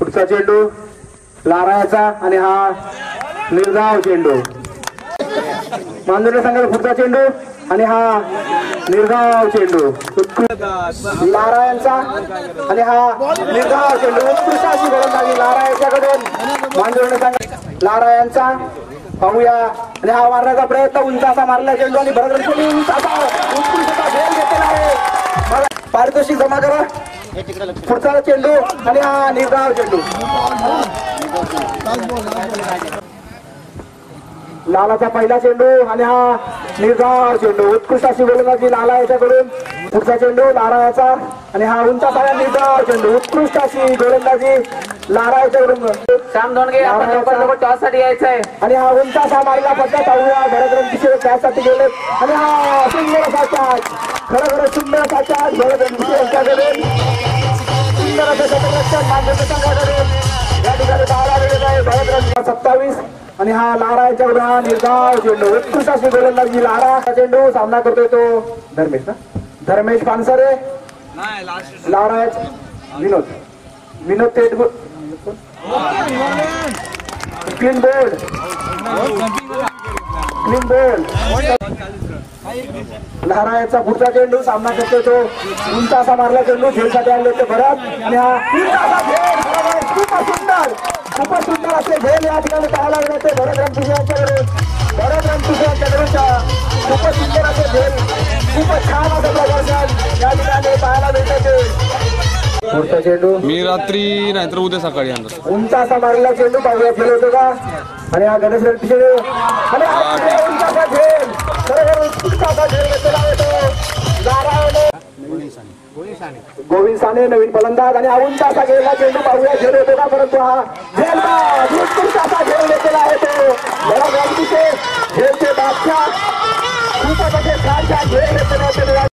पुढचा चेंडू लारायाचा आणि हा निर्धाव चेंडू। मांजरे संघाचा पुढचा चेंडू आणि हा निर्धाव चेंडू। लारायांचा आणि हा निर्धाव चेंडू। उत्कृष्ट अशी गोलंदाजी लारायाच्याकडून। मांजरे संघ लारायांचा पाहूया आणि हा मारण्याचा प्रयत्न उंच असा मारला चेंडू आणि भरभरून उंच असा उत्कृष्ट खेळ घेतलेला आहे। पारितोषिक जमा करा। पुढचा चेंडू आणि हा निर्धाव चेंडू। लालाचा पहिला चेंडू आणि हा निर्धाव चेंडू। उत्कृष्ट अशी गोलंदाजी लाला याच्याकडून। पुढचा चेंडू लारायाचा आणि हा उंच असा निर्धाव चेंडू। उत्कृष्ट अशी गोलंदाजी लारा याच्याकडून। श्याम धोंडगे आपण टॉस साठी यायचंय आणि हा उंच असा मारला पट्टा पाहूया। भरत रणपिसे त्यासाठी गेले आणि हा सुंदर असा कॅच। खरं सुंदर असा कॅच भरत रणपिसे यांच्याकडून। सुंदर असं क्षेत्ररक्षण मांजरे संघाकडून या ठिकाणी पाहायला मिळत आहे। भरत रणपिसे 27 आणि हा लारा याच्याकडून हा निर्धाव चेंडू। उत्कृष्ट अशी गोलंदाजी लारा चेंडू सामना करतोय तो धर्मेश ना धर्मेश पानसरे। लारा विनोद तेटगुल क्लीन बोर्ड लहरायाचा पुढचा चेंडू सामना करतोय तो उंच असा मारला चेंडू झेलसाठी आले होते भरत आणि हा खूपच सुंदर असे झेल या ठिकाणी पाहायला मिळते भरत रणपिसे यांच्याकडून। भरत रणपिसे यांच्याकडून खूपच सुंदर असे झेल खूपच छान असं प्रदर्शन या ठिकाणी पाहायला मिळते। पुढचा चेंडू मी रात्री नाहीतर उद्या सकाळी आणतो। उंच असा मारलेला चेंडू पाहूया खेळ होतो का आणि हा गणेश रणपिसे आणि उंच असा झेल खरोखर उत्कृष्ट असा झेल घेतलेला आहे तो लाराने। गोविंद साने नवीन फलंदाज आणि हा उंच असा गेलेला चेंडू पाहूया खेळ होतो का परंतु हा झेल उत्कृष्ट असा झेल घेतलेला आहे तो गणेश रणपिसे झेलचे बादशाह। खूपच असे छान छान झेल घेतलेले